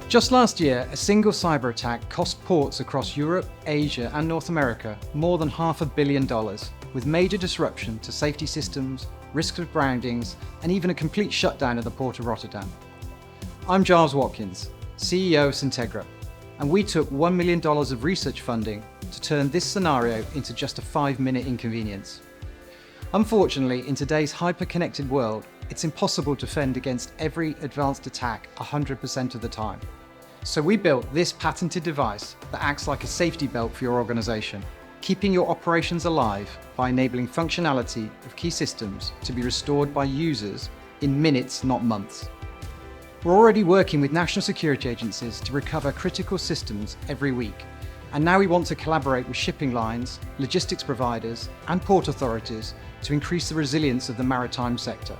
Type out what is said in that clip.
Just last year, a single cyber attack cost ports across Europe, Asia, and North America more than $500 million, with major disruption to safety systems, risk of groundings, and even a complete shutdown of the Port of Rotterdam. I'm Giles Watkins, CEO of Cyntegra, and we took $1 million of research funding to turn this scenario into just a 5-minute inconvenience. Unfortunately, in today's hyper-connected world, it's impossible to fend against every advanced attack 100% of the time. So we built this patented device that acts like a safety belt for your organization, keeping your operations alive by enabling functionality of key systems to be restored by users in minutes, not months. We're already working with national security agencies to recover critical systems every week, and now we want to collaborate with shipping lines, logistics providers, and port authorities to increase the resilience of the maritime sector.